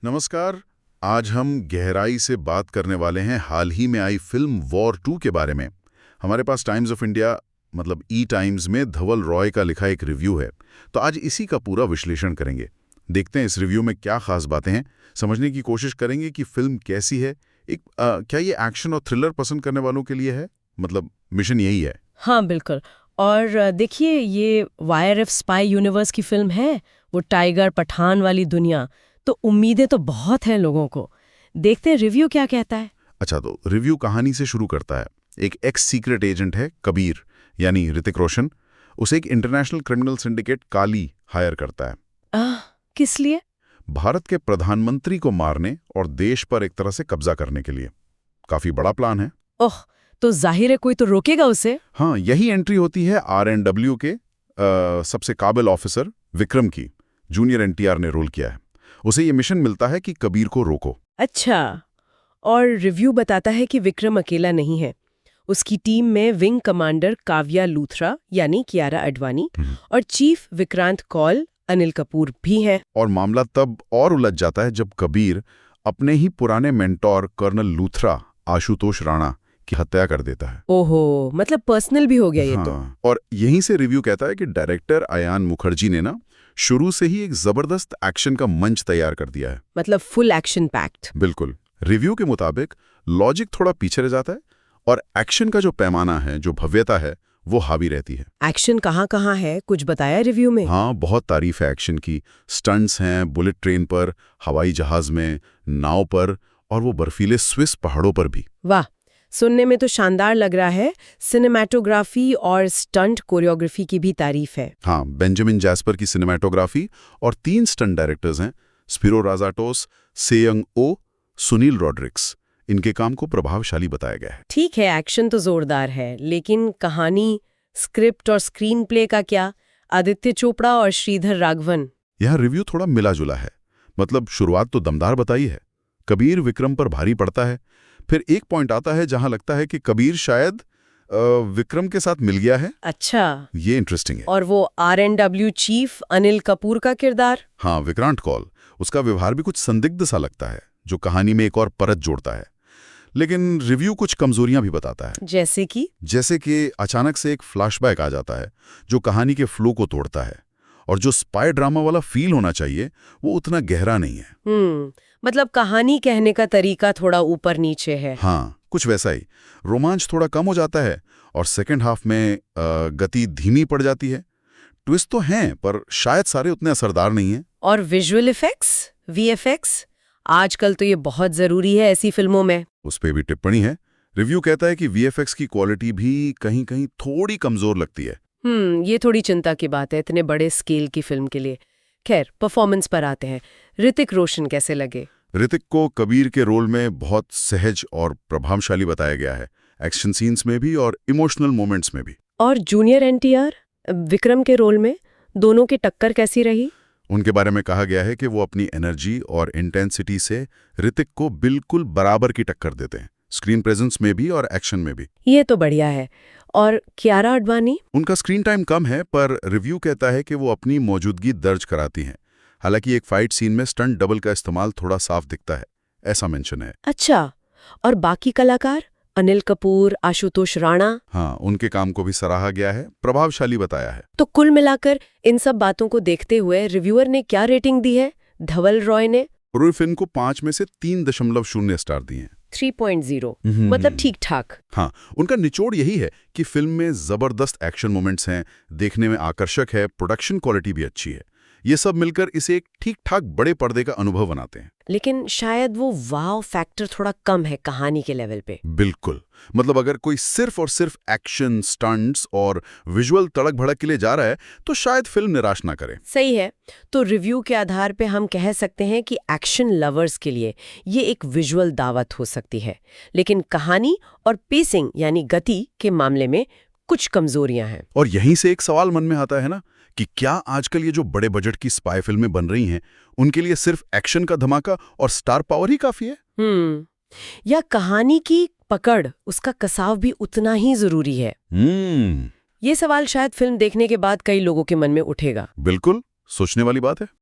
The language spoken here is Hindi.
नमस्कार। आज हम गहराई से बात करने वाले हैं हाल ही में आई फिल्म वॉर 2 के बारे में। हमारे पास टाइम्स ऑफ इंडिया मतलब ई टाइम्स में धवल रॉय का लिखा एक रिव्यू है, तो आज इसी का पूरा विश्लेषण करेंगे। देखते हैं इस रिव्यू में क्या खास बातें हैं, समझने की कोशिश करेंगे कि फिल्म कैसी है। क्या ये एक्शन और थ्रिलर पसंद करने वालों के लिए है? मतलब मिशन यही है। हाँ बिल्कुल। और देखिए, ये वाईआरएफ स्पाई यूनिवर्स की फिल्म है, वो टाइगर पठान वाली दुनिया, तो उम्मीदें तो बहुत हैं लोगों को। देखते हैं रिव्यू क्या कहता है। अच्छा, तो रिव्यू कहानी से शुरू करता है। एक एक्स सीक्रेट एजेंट है कबीर, यानी ऋतिक रोशन। उसे एक इंटरनेशनल क्रिमिनल सिंडिकेट काली हायर करता है। किस लिए? भारत के प्रधानमंत्री को मारने और देश पर एक तरह से कब्जा करने के लिए। काफी बड़ा प्लान है। ओह, तो जाहिर है कोई तो रोकेगा उसे। हाँ, यही एंट्री होती है RNW के सबसे काबिल ऑफिसर विक्रम की। जूनियर NTR ने रोल किया है। उसे ये मिशन मिलता है कि कबीर को रोको। अच्छा, और रिव्यू बताता है कि विक्रम अकेला नहीं है। उसकी टीम में विंग कमांडर काव्या लूथरा यानी कियारा अडवाणी और चीफ विक्रांत कौल अनिल कपूर भी हैं। और मामला तब और उलझ जाता है जब कबीर अपने ही पुराने मेंटोर कर्नल लूथरा आशुतोष राणा की हत्या कर देता है। ओहो, मतलब पर्सनल भी हो गया ये तो। हाँ, और यहीं से रिव्यू कहता है कि डायरेक्टर अयान मुखर्जी ने ना शुरू से ही एक जबरदस्त एक्शन का मंच तैयार कर दिया है। मतलब फुल एक्शन पैक्ड। बिल्कुल। रिव्यू के मुताबिक लॉजिक थोड़ा पीछे रह जाता है और एक्शन का जो पैमाना है, जो भव्यता है, वो हावी रहती है। एक्शन कहाँ है, कुछ बताया रिव्यू में? हाँ, बहुत तारीफ है एक्शन की। स्टंट्स हैं बुलेट ट्रेन पर, हवाई जहाज में, नाव पर और वो बर्फीले स्विस पहाड़ों पर भी। वाह, सुनने में तो शानदार लग रहा है। सिनेमैटोग्राफी और स्टंट कोरियोग्राफी की भी तारीफ है। हाँ, बेंजामिन जैस्पर की सिनेमैटोग्राफी और 3 स्टंट डायरेक्टर्स हैं, स्पिरो राजाटोस, सेयंग ओ, सुनील रॉड्रिक्स। इनके काम को प्रभावशाली बताया गया है। ठीक है, एक्शन तो जोरदार है, लेकिन कहानी, स्क्रिप्ट और स्क्रीन प्ले का क्या? आदित्य चोपड़ा और श्रीधर राघवन। यह रिव्यू थोड़ा मिला जुला है। मतलब शुरुआत तो दमदार बताई है, कबीर विक्रम पर भारी पड़ता है। फिर एक पॉइंट आता है जहां लगता है कि कबीर शायद विक्रम के साथ मिल गया है। अच्छा, ये इंटरेस्टिंग है। और वो RNW चीफ अनिल कपूर का किरदार? हाँ, विक्रांत कौल, उसका व्यवहार भी कुछ संदिग्ध सा लगता है, जो कहानी में एक और परत जोड़ता है। लेकिन रिव्यू कुछ कमजोरियां भी बताता है। जैसे कि अचानक से एक फ्लैशबैक आ जाता है जो कहानी के फ्लो को तोड़ता है, और जो स्पाई ड्रामा वाला फील होना चाहिए वो उतना गहरा नहीं है। मतलब कहानी कहने का तरीका थोड़ा ऊपर नीचे है। हाँ, कुछ वैसा ही। रोमांच थोड़ा कम हो जाता है और सेकंड हाफ में गति धीमी पड़ जाती है। ट्विस्ट तो हैं पर शायद सारे उतने असरदार नहीं हैं। और विजुअल इफेक्ट्स, VFX, आजकल तो ये बहुत जरूरी है ऐसी फिल्मों में। उस पे भी टिप्पणी है। रिव्यू कहता है कि VFX की क्वालिटी भी कहीं कहीं थोड़ी कमजोर लगती है। ये थोड़ी चिंता की बात है इतने बड़े स्केल की फिल्म के लिए। खैर, परफॉर्मेंस पर आते हैं। ऋतिक रोशन कैसे लगे? ऋतिक को कबीर के रोल में बहुत सहज और प्रभावशाली बताया गया है, एक्शन सीन्स में भी और इमोशनल मोमेंट्स में भी। और जूनियर NTR विक्रम के रोल में दोनों की टक्कर कैसी रही? उनके बारे में कहा गया है कि वो अपनी एनर्जी और इंटेंसिटी से ऋतिक को बिल्कुल बराबर की टक्कर देते हैं, स्क्रीन प्रेजेंस में भी और एक्शन में भी। ये तो बढ़िया है। और कियारा अडवाणी? उनका स्क्रीन टाइम कम है, पर रिव्यू कहता है कि वो अपनी मौजूदगी दर्ज कराती हैं। हालांकि एक फाइट सीन में स्टंट डबल का इस्तेमाल थोड़ा साफ दिखता है, ऐसा मेंशन है। अच्छा, और बाकी कलाकार? अनिल कपूर, आशुतोष राणा? हाँ, उनके काम को भी सराहा गया है, प्रभावशाली बताया है। तो कुल मिलाकर इन सब बातों को देखते हुए रिव्यूअर ने क्या रेटिंग दी है? धवल रॉय ने पूरी फिल्म को 5 में से 3.0 स्टार दिए हैं। 3.0, मतलब ठीक ठाक। हाँ, उनका निचोड़ यही है कि फिल्म में जबरदस्त एक्शन मोमेंट्स हैं, देखने में आकर्षक है, प्रोडक्शन क्वालिटी भी अच्छी है। ये सब मिलकर इसे एक ठीक ठाक बड़े पर्दे का अनुभव बनाते हैं। लेकिन शायद वो वाव फैक्टर थोड़ा कम है कहानी के लेवल पे। बिल्कुल। मतलब अगर कोई सिर्फ और सिर्फ एक्शन, स्टंट्स और विजुअल तड़क भड़क के लिए जा रहा है तो शायद फिल्म निराश ना करे। सही है। तो रिव्यू के आधार पे हम कह सकते हैं कि एक्शन लवर्स के लिए ये एक विजुअल दावत हो सकती है, लेकिन कहानी और पेसिंग यानी गति के मामले में कुछ कमजोरियां हैं। और यहीं से एक सवाल मन में आता है ना कि क्या आजकल ये जो बड़े बजट की स्पाई फिल्में बन रही हैं, उनके लिए सिर्फ एक्शन का धमाका और स्टार पावर ही काफी है? या कहानी की पकड़, उसका कसाव भी उतना ही जरूरी है? ये सवाल शायद फिल्म देखने के बाद कई लोगों के मन में उठेगा। बिल्कुल, सोचने वाली बात है।